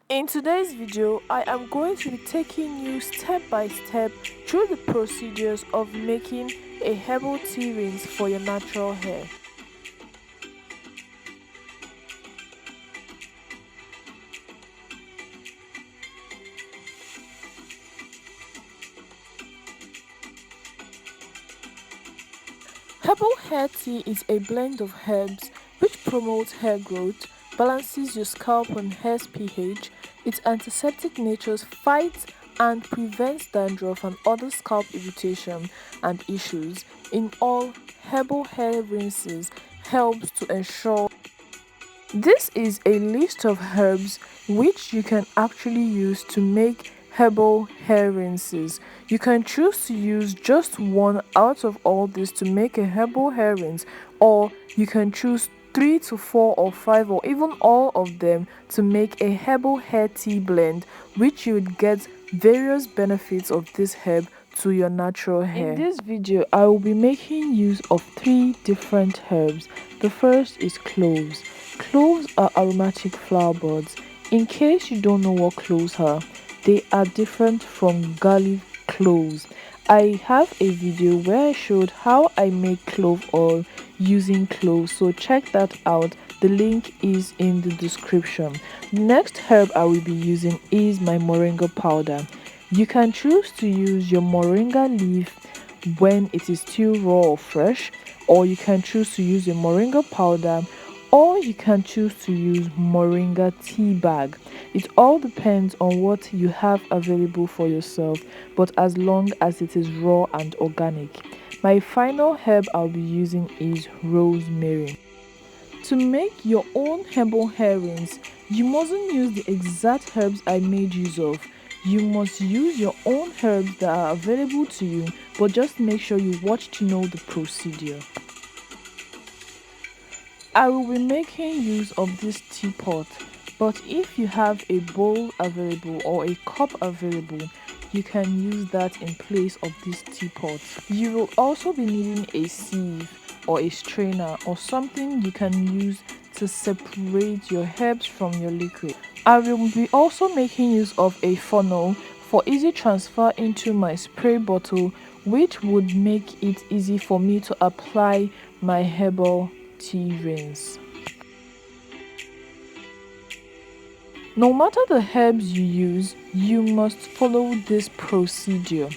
In today's video, I am going to be taking you step by step through the procedures of making a herbal tea rinse for your natural hair. Herbal hair tea is a blend of herbs which promotes hair growth, balances your scalp and hair's pH, its antiseptic nature fights and prevents dandruff and other scalp irritation and issues. In all, herbal hair rinses helps to ensure. This is a list of herbs which you can actually use to make herbal hair rinses. You can choose to use just one out of all this to make a herbal hair rinse, or you can choose 3 to 4 or 5 or even all of them to make a herbal hair tea blend, which you would get various benefits of this herb to your natural hair. In this video, I will be making use of 3 different herbs. The first is cloves. Cloves are aromatic flower buds. In case you don't know what cloves are, they are different from garlic cloves. I have a video where I showed how I make clove oil using cloves, so check that out. The link is in the description. The next herb I will be using is my moringa powder. You can choose to use your moringa leaf when it is still raw or fresh, or you can choose to use your moringa powder, or you can choose to use moringa tea bag. It all depends on what you have available for yourself, but as long as it is raw and organic. My final herb I'll be using is rosemary. To make your own herbal hair rinse, you mustn't use the exact herbs I made use of. You must use your own herbs that are available to you, but just make sure you watch to know the procedure. I will be making use of this teapot, but if you have a bowl available or a cup available, you can use that in place of this teapot. You will also be needing a sieve or a strainer or something you can use to separate your herbs from your liquid. I will be also making use of a funnel for easy transfer into my spray bottle, which would make it easy for me to apply my herbal tea rinse. No matter the herbs you use, you must follow this procedure.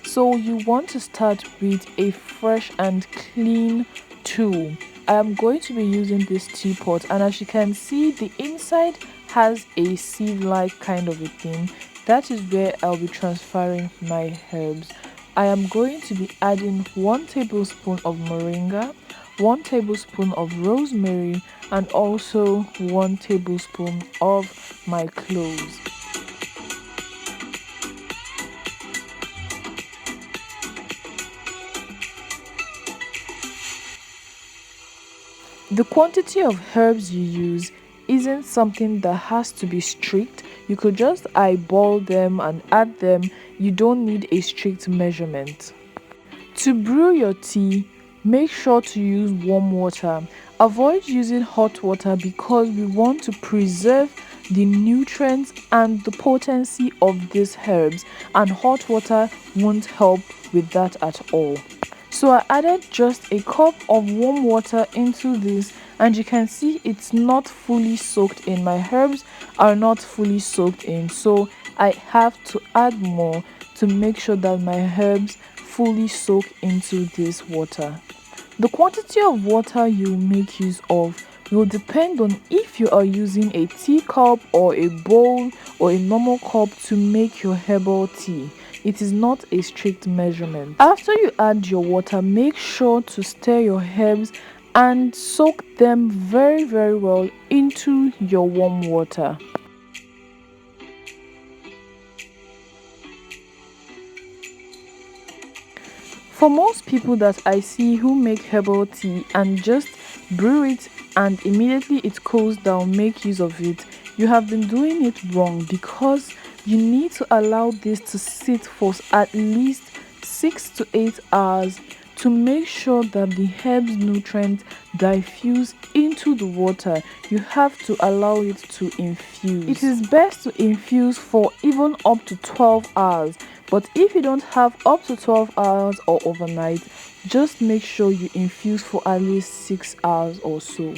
So you want to start with a fresh and clean tool. I am going to be using this teapot, and as you can see, the inside has a sieve-like kind of a thing. That is where I'll be transferring my herbs. I am going to be adding 1 tablespoon of moringa, 1 tablespoon of rosemary, and also 1 tablespoon of my cloves. The quantity of herbs you use isn't something that has to be strict. You could just eyeball them and add them. You don't need a strict measurement. To brew your tea, make sure to use warm water. Avoid using hot water because we want to preserve the nutrients and the potency of these herbs, and hot water won't help with that at all. So I added just a cup of warm water into this, and you can see it's not fully soaked in. My herbs are not fully soaked in, so I have to add more to make sure that my herbs fully soak into this water. The quantity of water you make use of will depend on if you are using a teacup or a bowl or a normal cup to make your herbal tea. It is not a strict measurement. After you add your water, make sure to stir your herbs and soak them very well into your warm water. For most people that I see who make herbal tea and just brew it and immediately it cools down, make use of it, you have been doing it wrong, because you need to allow this to sit for at least 6 to 8 hours to make sure that the herb's nutrients diffuse into the water. You have to allow it to infuse. It is best to infuse for even up to 12 hours, but if you don't have up to 12 hours or overnight, just make sure you infuse for at least 6 hours or so.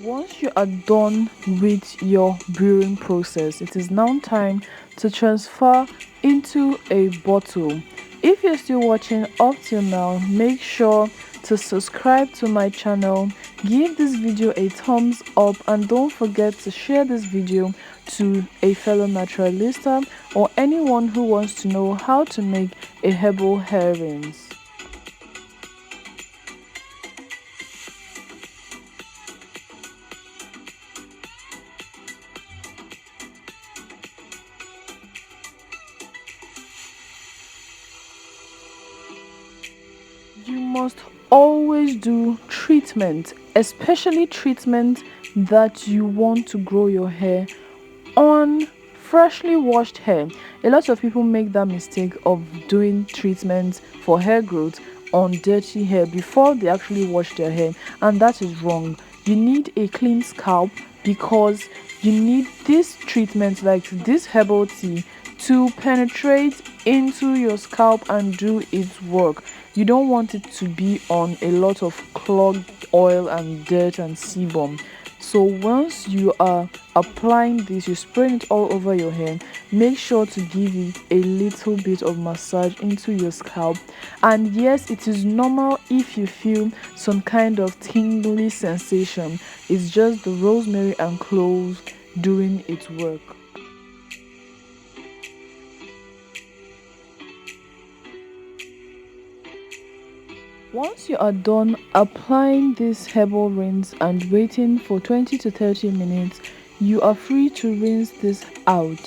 Once you are done with your brewing process, it is now time to transfer into a bottle. If you're still watching up till now, make sure to subscribe to my channel, give this video a thumbs up, and don't forget to share this video to a fellow naturalista or anyone who wants to know how to make a herbal hair rinse. You must always do treatment, especially treatment that you want to grow your hair on freshly washed hair. A lot of people make that mistake of doing treatments for hair growth on dirty hair before they actually wash their hair, and that is wrong. You need a clean scalp because you need this treatment, like this herbal tea, to penetrate into your scalp and do its work. You don't want it to be on a lot of clogged oil and dirt and sebum. So once you are applying this, you spray it all over your hair. Make sure to give it a little bit of massage into your scalp. And yes, it is normal if you feel some kind of tingly sensation. It's just the rosemary and cloves doing its work. Once you are done applying this herbal rinse and waiting for 20 to 30 minutes, you are free to rinse this out.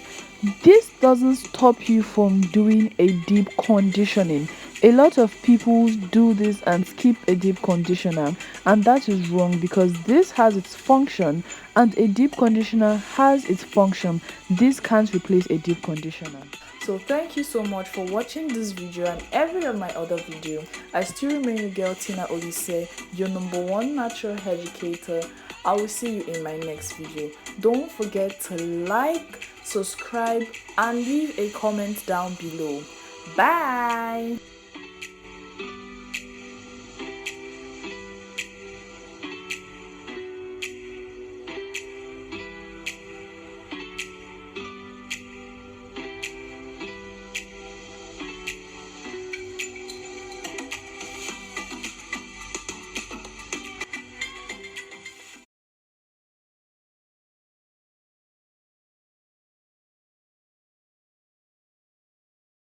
This doesn't stop you from doing a deep conditioning. A lot of people do this and skip a deep conditioner, and that is wrong because this has its function and a deep conditioner has its function. This can't replace a deep conditioner. So thank you so much for watching this video and every of my other video. I still remain your girl Tina Olise, your #1 natural educator. I will see you in my next video. Don't forget to like, subscribe, and leave a comment down below. Bye.